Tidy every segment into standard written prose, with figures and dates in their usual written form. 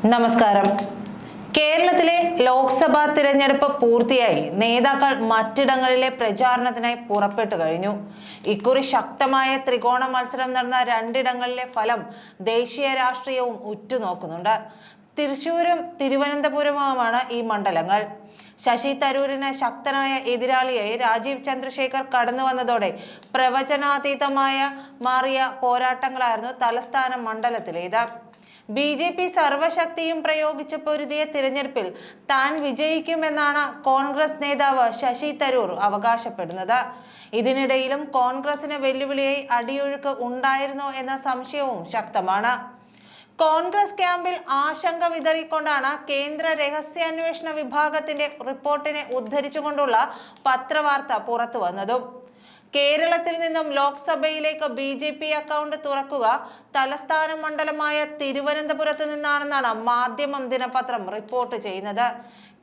നമസ്കാരം. കേരളത്തിലെ ലോക്സഭാ തിരഞ്ഞെടുപ്പ് പൂർത്തിയായി. നേതാക്കൾ മറ്റിടങ്ങളിലെ പ്രചാരണത്തിനായി പുറപ്പെട്ടു കഴിഞ്ഞു. ഇക്കുറി ശക്തമായ ത്രികോണ മത്സരം നടന്ന രണ്ടിടങ്ങളിലെ ഫലം ദേശീയ രാഷ്ട്രീയവും ഉറ്റുനോക്കുന്നുണ്ട്. തൃശൂരും തിരുവനന്തപുരവുമാണ് ഈ മണ്ഡലങ്ങൾ. ശശി തരൂരിന് ശക്തനായ എതിരാളിയായി രാജീവ് ചന്ദ്രശേഖർ കടന്നു വന്നതോടെ പ്രവചനാതീതമായ മാറിയ പോരാട്ടങ്ങളായിരുന്നു തലസ്ഥാന മണ്ഡലത്തിലേത്. BJP സർവശക്തിയും പ്രയോഗിച്ച് പൊരുതിയ തിരഞ്ഞെടുപ്പിൽ താൻ വിജയിക്കുമെന്നാണ് കോൺഗ്രസ് നേതാവ് ശശി തരൂർ അവകാശപ്പെടുന്നത്. ഇതിനിടയിലും കോൺഗ്രസിന് വെല്ലുവിളിയായി അടിയൊഴുക്ക് ഉണ്ടായിരുന്നോ എന്ന സംശയവും ശക്തമാണ്. കോൺഗ്രസ് ക്യാമ്പിൽ ആശങ്ക വിതറിക്കൊണ്ടാണ് കേന്ദ്ര രഹസ്യാന്വേഷണ വിഭാഗത്തിന്റെ റിപ്പോർട്ടിനെ ഉദ്ധരിച്ചുകൊണ്ടുള്ള പത്രവാർത്ത പുറത്തു വന്നതും. കേരളത്തിൽ നിന്നും ലോക്സഭയിലേക്ക് BJP അക്കൗണ്ട് തുറക്കുക തലസ്ഥാന മണ്ഡലമായ തിരുവനന്തപുരത്ത് നിന്നാണെന്നാണ് മാധ്യമം ദിനപത്രം റിപ്പോർട്ട് ചെയ്യുന്നത്.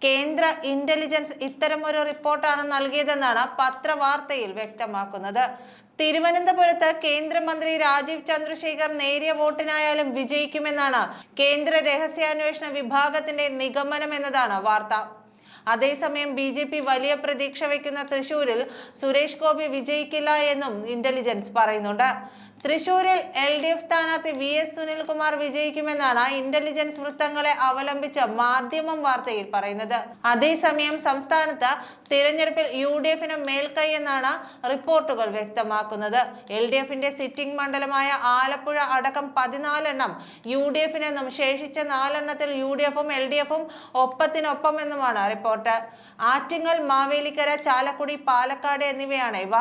കേന്ദ്ര ഇന്റലിജൻസ് ഇത്തരമൊരു റിപ്പോർട്ടാണ് നൽകിയതെന്നാണ് പത്രവാർത്തയിൽ വ്യക്തമാക്കുന്നത്. തിരുവനന്തപുരത്ത് കേന്ദ്രമന്ത്രി രാജീവ് ചന്ദ്രശേഖർ നേരിയ വോട്ടിനായാലും വിജയിക്കുമെന്നാണ് കേന്ദ്ര രഹസ്യാന്വേഷണ വിഭാഗത്തിന്റെ നിഗമനം എന്നതാണ് വാർത്ത. അതേസമയം BJP വലിയ പ്രതീക്ഷ വയ്ക്കുന്ന തൃശൂരിൽ സുരേഷ് ഗോപി വിജയിക്കില്ല എന്നും ഇന്റലിജൻസ് പറയുന്നുണ്ട്. തൃശൂരിൽ LDF സ്ഥാനാർത്ഥി VS സുനിൽകുമാർ വിജയിക്കുമെന്നാണ് ഇന്റലിജൻസ് വൃത്തങ്ങളെ അവലംബിച്ച മാധ്യമം വാർത്തയിൽ പറയുന്നത്. അതേസമയം സംസ്ഥാനത്ത് തിരഞ്ഞെടുപ്പിൽ UDF-ന് മേൽക്കൈ എന്നാണ് റിപ്പോർട്ടുകൾ വ്യക്തമാക്കുന്നത്. LDF-ന്റെ സിറ്റിംഗ് മണ്ഡലമായ ആലപ്പുഴ അടക്കം 14 എണ്ണം UDF-നെന്നും ശേഷിച്ച 4 എണ്ണത്തിൽ UDF-ഉം LDF-ഉം ഒപ്പത്തിനൊപ്പം എന്നുമാണ് റിപ്പോർട്ട്. ആറ്റിങ്ങൽ, മാവേലിക്കര, ചാലക്കുടി, പാലക്കാട് എന്നിവയാണ് ഇവ.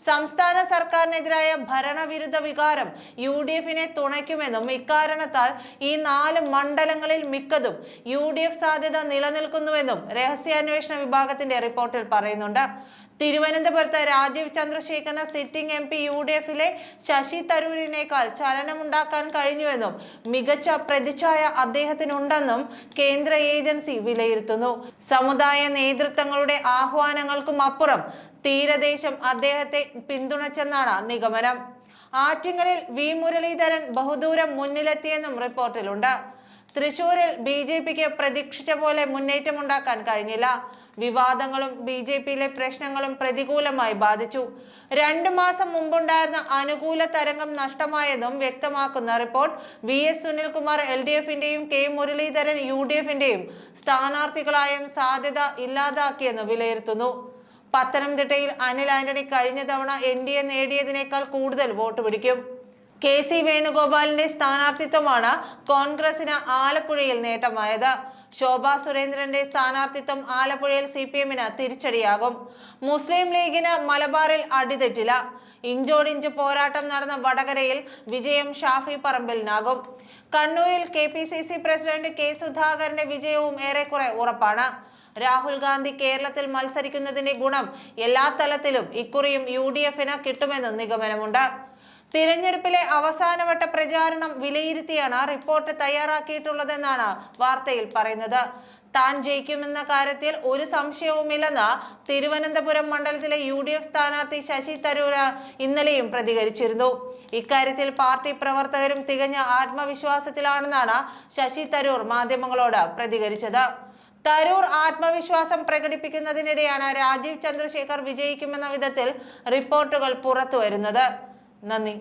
സംസ്ഥാന സർക്കാരിനെതിരായ ഭരണവിരുദ്ധ വികാരം UDF-നെ തുണയ്ക്കുമെന്നും ഇക്കാരണത്താൽ ഈ 4 മണ്ഡലങ്ങളിൽ മിക്കതും UDF സാധ്യത നിലനിൽക്കുന്നുവെന്നും രഹസ്യാന്വേഷണ വിഭാഗത്തിന്റെ റിപ്പോർട്ടിൽ പറയുന്നുണ്ട്. തിരുവനന്തപുരത്ത് രാജീവ് ചന്ദ്രശേഖറിന് സിറ്റിംഗ് MP UDF-ലെ ശശി തരൂരിനേക്കാൾ ചലനമുണ്ടാക്കാൻ കഴിഞ്ഞുവെന്നും മികച്ച പ്രതിച്ഛായ അദ്ദേഹത്തിനുണ്ടെന്നും കേന്ദ്ര ഏജൻസി വിലയിരുത്തുന്നു. സമുദായ നേതൃത്വങ്ങളുടെ ആഹ്വാനങ്ങൾക്കും അപ്പുറം തീരദേശം അദ്ദേഹത്തെ പിന്തുണച്ചെന്നാണ് നിഗമനം. ആറ്റിങ്ങലിൽ V മുരളീധരൻ ബഹുദൂരം മുന്നിലെത്തിയെന്നും റിപ്പോർട്ടിലുണ്ട്. തൃശൂരിൽ BJPക്ക് പ്രതീക്ഷിച്ച പോലെ മുന്നേറ്റമുണ്ടാക്കാൻ കഴിഞ്ഞില്ല. വിവാദങ്ങളും BJPയിലെ പ്രശ്നങ്ങളും പ്രതികൂലമായി ബാധിച്ചു. 2 മാസം മുമ്പുണ്ടായിരുന്ന അനുകൂല തരംഗം നഷ്ടമായെന്നും വ്യക്തമാക്കുന്ന റിപ്പോർട്ട് VS സുനിൽകുമാർ LDF-ന്റെയും K മുരളീധരൻ UDF-ന്റെയും സ്ഥാനാർത്ഥികളായും സാധ്യത ഇല്ലാതാക്കിയെന്ന് വിലയിരുത്തുന്നു. പത്തനംതിട്ടയിൽ അനിൽ ആന്റണി കഴിഞ്ഞ തവണ NDA നേടിയതിനേക്കാൾ കൂടുതൽ വോട്ട് പിടിക്കും. KC വേണുഗോപാലിന്റെ സ്ഥാനാർത്ഥിത്വമാണ് കോൺഗ്രസിന് ആലപ്പുഴയിൽ നേട്ടമായത്. ശോഭാ സുരേന്ദ്രന്റെ സ്ഥാനാർത്ഥിത്വം ആലപ്പുഴയിൽ CPM-ന് തിരിച്ചടിയാകും. മുസ്ലിം ലീഗിന് മലബാറിൽ അടിതെറ്റില്ല. ഇഞ്ചോടിഞ്ച് പോരാട്ടം നടന്ന വടകരയിൽ വിജയം ഷാഫി പറമ്പിലിനാകും. കണ്ണൂരിൽ KPCC പ്രസിഡന്റ് K സുധാകരന്റെ വിജയവും ഏറെക്കുറെ ഉറപ്പാണ്. രാഹുൽ ഗാന്ധി കേരളത്തിൽ മത്സരിക്കുന്നതിന്റെ ഗുണം എല്ലാ തലത്തിലും ഇക്കുറിയും UDF-ന് കിട്ടുമെന്നും നിഗമനമുണ്ട്. തിരഞ്ഞെടുപ്പിലെ അവസാനവട്ട പ്രചാരണം വിലയിരുത്തിയാണ് റിപ്പോർട്ട് തയ്യാറാക്കിയിട്ടുള്ളതെന്നാണ് വാർത്തയിൽ പറയുന്നത്. താൻ ജയിക്കുമെന്ന കാര്യത്തിൽ ഒരു സംശയവുമില്ലെന്ന് തിരുവനന്തപുരം മണ്ഡലത്തിലെ UDF സ്ഥാനാർത്ഥി ശശി തരൂർ ഇന്നലെയും പ്രതികരിച്ചിരുന്നു. ഇക്കാര്യത്തിൽ പാർട്ടി പ്രവർത്തകരും തികഞ്ഞ ആത്മവിശ്വാസത്തിലാണെന്നാണ് ശശി തരൂർ മാധ്യമങ്ങളോട് പ്രതികരിച്ചത്. തരൂർ ആത്മവിശ്വാസം പ്രകടിപ്പിക്കുന്നതിനിടെയാണ് രാജീവ് ചന്ദ്രശേഖർ വിജയിക്കുമെന്ന വിധത്തിൽ റിപ്പോർട്ടുകൾ പുറത്തുവരുന്നത്. നന്ദി.